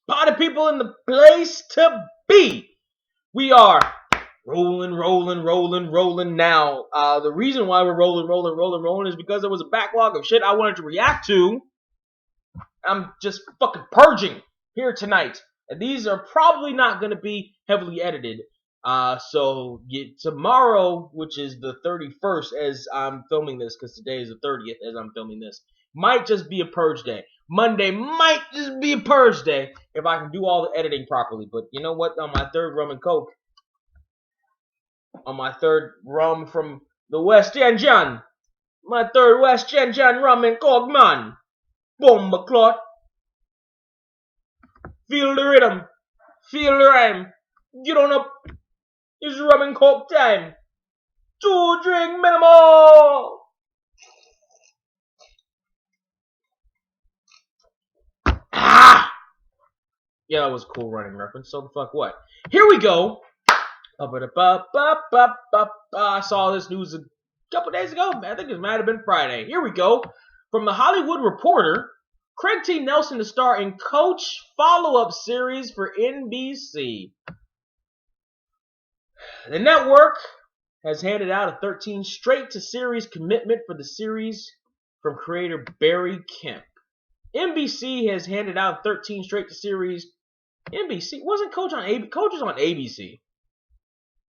Party people in the place to be. We are rolling now. The reason why we're rolling is because there was a backlog of shit I wanted to react to. I'm just fucking purging here tonight. And these are probably not going to be heavily edited. So tomorrow, which is the 31st as I'm filming this, because today is the 30th as I'm filming this, might just be a purge day. Monday might just be a purge day if I can do all the editing properly. But you know what? On my third rum and coke, on my third rum from the West Jan, my third West Jan rum and coke, man. Bomba clot. Feel the rhythm. Feel the rhyme. Get on up. It's rum and coke time. 2 drink minimum. Ah! Yeah, that was a cool running reference. So the fuck what? Here we go. I saw this news a couple days ago. I think it might have been Friday. Here we go. From the Hollywood Reporter, Craig T. Nelson to star in Coach follow-up series for NBC. The network has handed out a 13 straight-to-series commitment for the series from creator Barry Kemp. NBC has handed out 13 straight-to-series. NBC? Wasn't Coach on ABC? Coach was on ABC.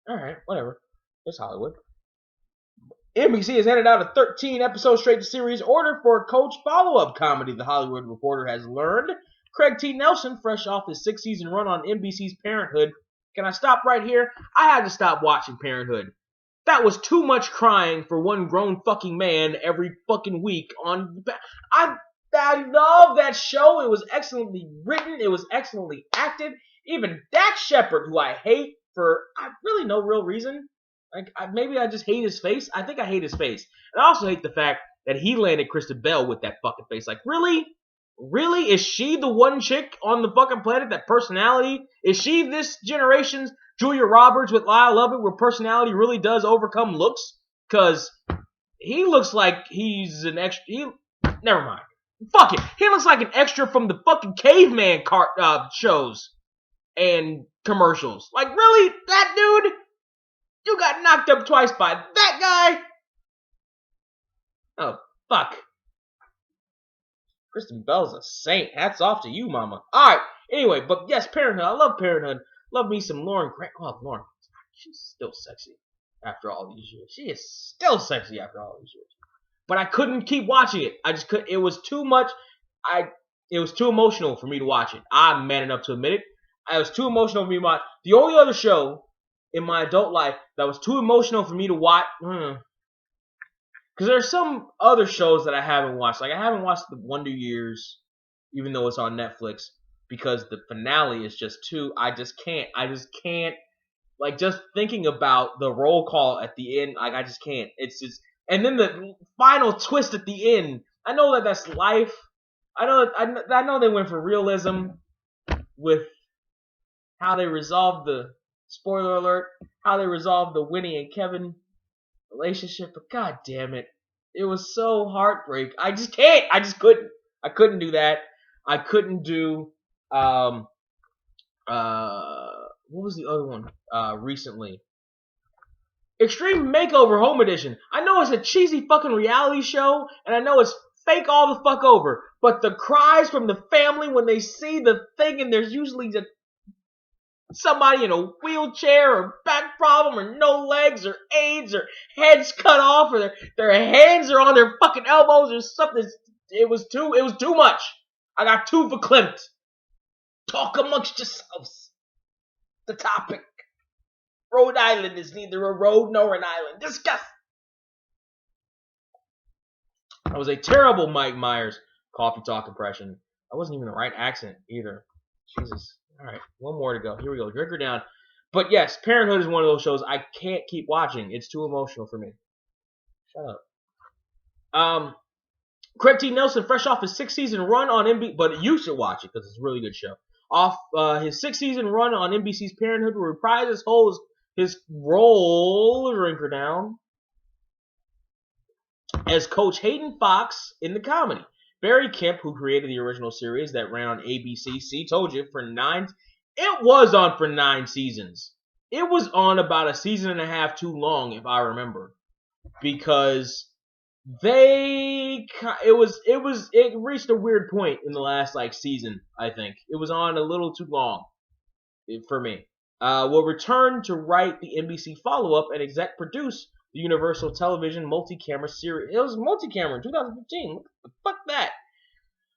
Alright, whatever. It's Hollywood. NBC has handed out a 13-episode straight-to-series order for a Coach follow-up comedy, The Hollywood Reporter has learned. Craig T. Nelson, fresh off his 6-season run on NBC's Parenthood. Can I stop right here? I had to stop watching Parenthood. That was too much crying for one grown fucking man every fucking week on... I love that show. It was excellently written. It was excellently acted. Even Dax Shepard, who I hate for really no real reason. Like, maybe I just hate his face. I think I hate his face. And I also hate the fact that he landed Kristen Bell with that fucking face. Like, really? Really? Is she the one chick on the fucking planet that personality? Is she this generation's Julia Roberts with Lyle Lovett where personality really does overcome looks? Because he looks like he's an extra... Never mind. Fuck it. He looks like an extra from the fucking caveman shows and commercials. Like, really? That dude? You got knocked up twice by that guy? Oh, fuck. Kristen Bell's a saint. Hats off to you, mama. Alright, anyway, but yes, Parenthood. I love Parenthood. Love me some Lauren Grant. Oh, Lauren. She's still sexy after all these years. She is still sexy after all these years. But I couldn't keep watching it. I just couldn't. It was too much. It was too emotional for me to watch it. I'm man enough to admit it. It was too emotional for me to watch. The only other show in my adult life that was too emotional for me to watch, because there's some other shows that I haven't watched. Like, I haven't watched The Wonder Years, even though it's on Netflix, because the finale is just too, I just can't, like, just thinking about the roll call at the end, like, I just can't. It's just, and then the final twist at the end, I know that that's life. I know they went for realism with how they resolved the, spoiler alert, how they resolved the Winnie and Kevin relationship, but god damn it. It was so heartbreak. I just can't. I just couldn't. I couldn't do that. I couldn't do, what was the other one, recently? Extreme Makeover Home Edition. I know it's a cheesy fucking reality show, and I know it's fake all the fuck over, but the cries from the family when they see the thing, and there's usually somebody in a wheelchair or back problem or no legs or AIDS or heads cut off or their hands are on their fucking elbows or something. It was too much. I got too verklempt. Talk amongst yourselves. The topic. Rhode Island is neither a road nor an island. Discuss. That was a terrible Mike Myers coffee talk impression. That wasn't even the right accent either. Jesus. Alright, one more to go. Here we go. Drink her down. But yes, Parenthood is one of those shows I can't keep watching. It's too emotional for me. Shut up. Craig T. Nelson, fresh off his 6-season run on NBC, but you should watch it because it's a really good show. Off his 6-season run on NBC's Parenthood will reprise his role, drink her down, as Coach Hayden Fox in the comedy. Barry Kemp, who created the original series that ran on ABC, see, told you, it was on for 9 seasons. It was on about a season and a half too long, if I remember, because it reached a weird point in the last season. I think it was on a little too long for me. Will return to write the NBC follow-up and exec produce the Universal Television multi-camera series. It was multi-camera in 2015. What the fuck that?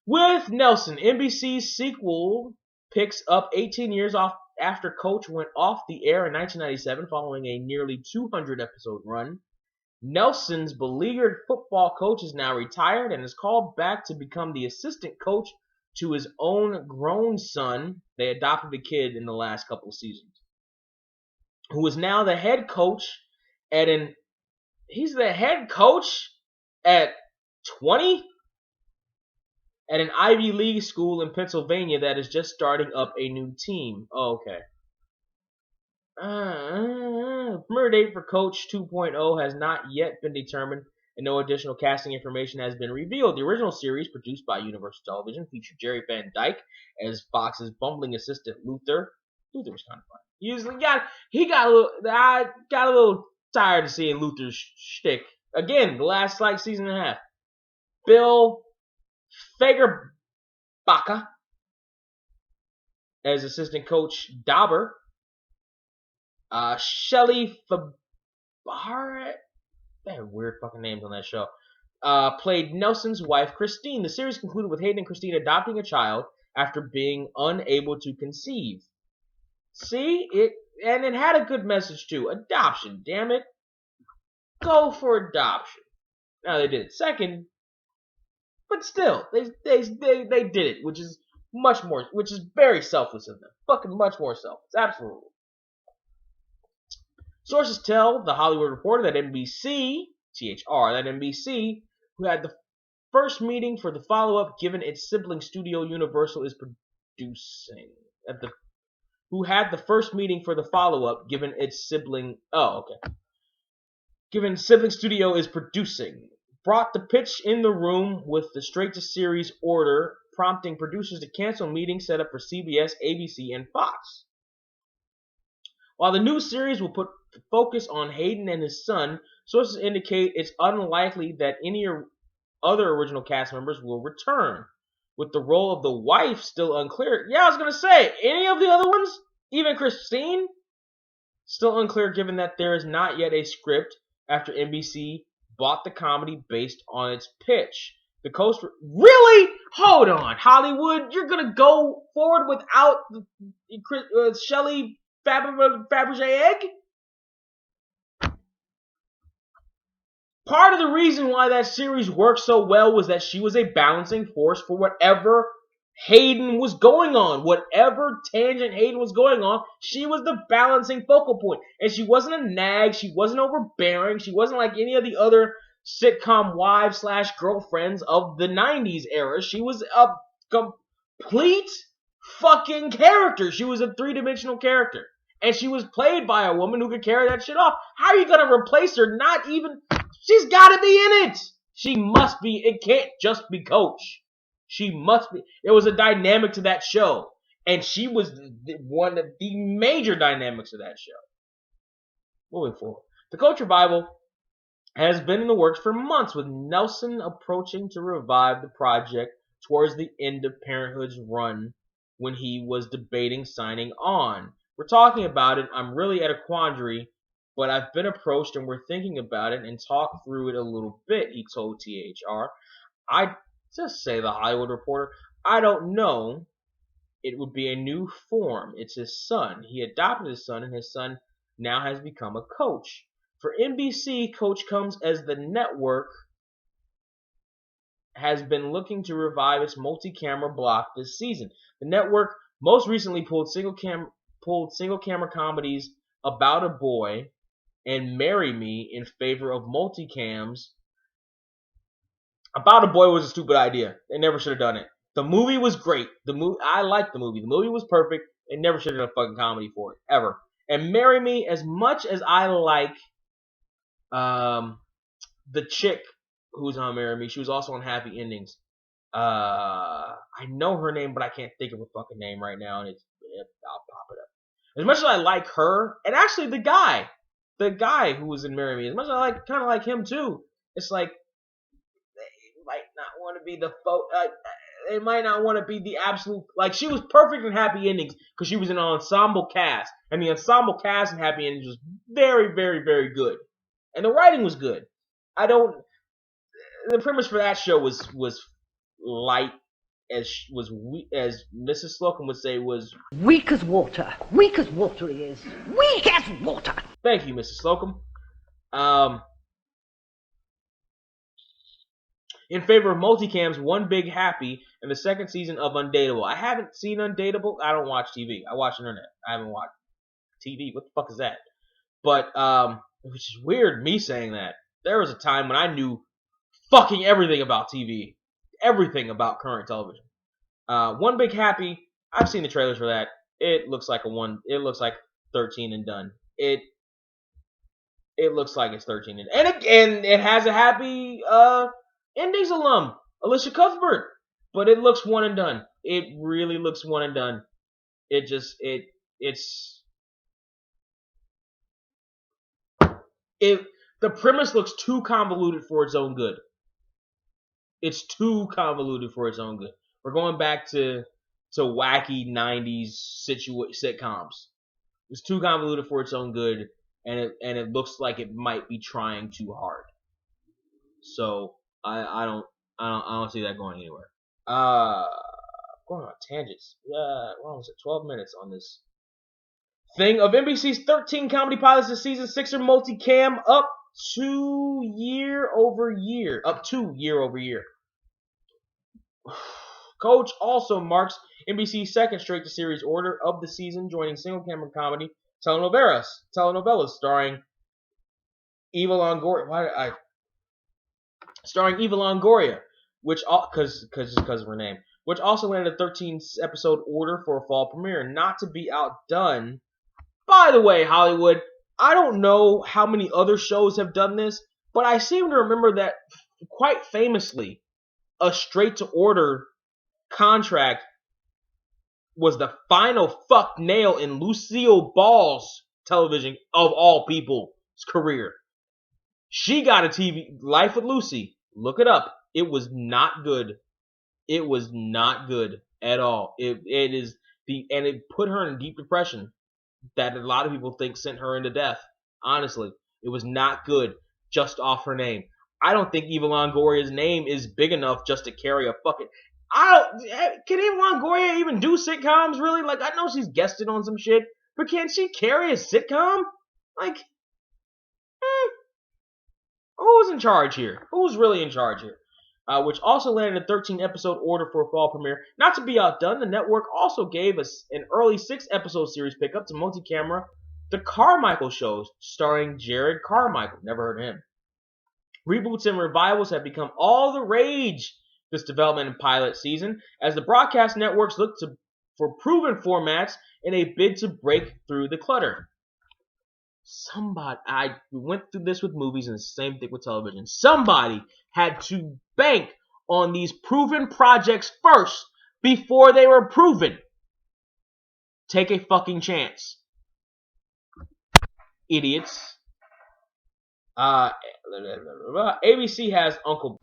With Nelson, NBC's sequel picks up 18 years after Coach went off the air in 1997 following a nearly 200-episode run. Nelson's beleaguered football coach is now retired and is called back to become the assistant coach to his own grown son. They adopted a kid in the last couple of seasons, who is now the head coach he's the head coach at 20 at an Ivy League school in Pennsylvania that is just starting up a new team. Oh, okay. Premiere date for Coach 2.0 has not yet been determined, and no additional casting information has been revealed. The original series, produced by Universal Television, featured Jerry Van Dyke as Fox's bumbling assistant Luther. Luther was kind of fun. I got a little tired of seeing Luther's shtick again. The last season and a half. Bill Fagerbakke as assistant coach Dauber. Shelley Fabares, they have weird fucking names on that show, played Nelson's wife, Christine. The series concluded with Hayden and Christine adopting a child after being unable to conceive. See? It had a good message too. Adoption, damn it. Go for adoption. Now they did it second, but still, they did it, which is very selfless of them. Fucking much more selfless. Absolutely. Sources tell The Hollywood Reporter that NBC, who had the first meeting for the follow-up given its sibling studio Universal is producing. Who had the first meeting for the follow-up given its sibling... Oh, okay. Given sibling studio is producing. Brought the pitch in the room with the straight-to-series order, prompting producers to cancel meetings set up for CBS, ABC, and Fox. While the new series will put focus on Hayden and his son, sources indicate it's unlikely that any other original cast members will return, with the role of the wife still unclear. Yeah, I was going to say, any of the other ones? Even Christine? Still unclear given that there is not yet a script after NBC bought the comedy based on its pitch. The coast... Really? Hold on, Hollywood. You're going to go forward without Shelley Fabergé egg? Part of the reason why that series worked so well was that she was a balancing force for whatever Hayden was going on. Whatever tangent Hayden was going on, she was the balancing focal point. And she wasn't a nag. She wasn't overbearing. She wasn't like any of the other sitcom wives / girlfriends of the 90s era. She was a complete fucking character. She was a 3-dimensional character. And she was played by a woman who could carry that shit off. How are you going to replace her? Not even... She's got to be in it. She must be. It can't just be Coach. She must be. There was a dynamic to that show. And she was one of the major dynamics of that show. Moving forward. The Coach revival has been in the works for months, with Nelson approaching to revive the project towards the end of Parenthood's run when he was debating signing on. We're talking about it. I'm really at a quandary. But I've been approached and we're thinking about it and talked through it a little bit, he told THR. I just say The Hollywood Reporter. I don't know. It would be a new form. It's his son. He adopted his son, and his son now has become a coach. For NBC, Coach comes as the network has been looking to revive its multi-camera block this season. The network most recently pulled single-camera comedies About a Boy and Marry Me in favor of multicams. About a Boy was a stupid idea. They never should have done it. The movie was great. I liked the movie. The movie was perfect. They never should have done a fucking comedy for it. Ever. And Marry Me, as much as I like the chick who's on Marry Me, she was also on Happy Endings. I know her name, but I can't think of her fucking name right now, and I'll pop it up. As much as I like her, and actually the guy who was in Marry Me, as much as I kind of like him too, it's like they might not want to be they might not want to be the absolute, like, she was perfect in Happy Endings because she was in an ensemble cast, and the ensemble cast in Happy Endings was very, very, very good, and the writing was good. The premise for that show was light, as Mrs. Slocum would say, was weak as water. Weak as water he is. Weak as water. Thank you, Mrs. Slocum. In favor of multicams, One Big Happy, and the second season of Undateable. I haven't seen Undateable. I don't watch TV. I watch internet. I haven't watched TV. What the fuck is that? But, which is weird, me saying that. There was a time when I knew fucking everything about TV. Everything about current television. One Big Happy, I've seen the trailers for that. It looks like it looks like 13 and done. It looks like it's 13 and it has a Happy Endings alum, Alicia Cuthbert, but it looks one and done. It really looks one and done. The premise looks too convoluted for its own good. It's too convoluted for its own good. We're going back to wacky 90s sitcoms. It's too convoluted for its own good, and it looks like it might be trying too hard. So I don't see that going anywhere. Going on tangents. What was it? 12 minutes on this thing. Of NBC's 13 comedy pilots this season, 6 are multicam, up 2 year over year. Coach also marks NBC's second straight to series order of the season, joining single camera comedy telenovelas starring Eva Longoria. Starring Eva Longoria, which because of her name, which also landed a 13 episode order for a fall premiere. Not to be outdone. By the way, Hollywood, I don't know how many other shows have done this, but I seem to remember that quite famously, a straight to order contract was the final fuck nail in Lucille Ball's television, of all people's career. She got a TV, Life with Lucy. Look it up. It was not good. It was not good at all. And it put her in deep depression that a lot of people think sent her into death. Honestly, it was not good just off her name. I don't think Eva Longoria's name is big enough just to carry a fucking... Can Eva Longoria even do sitcoms, really? Like, I know she's guested on some shit, but can she carry a sitcom? Like, who's in charge here? Who's really in charge here? Which also landed a 13-episode order for a fall premiere. Not to be outdone, the network also gave us an early 6-episode series pickup to multi-camera, The Carmichael Show, starring Jared Carmichael. Never heard of him. Reboots and revivals have become all the rage this development and pilot season, as the broadcast networks look for proven formats in a bid to break through the clutter. We went through this with movies and the same thing with television. Somebody had to bank on these proven projects first before they were proven. Take a fucking chance. Idiots. ABC has Uncle...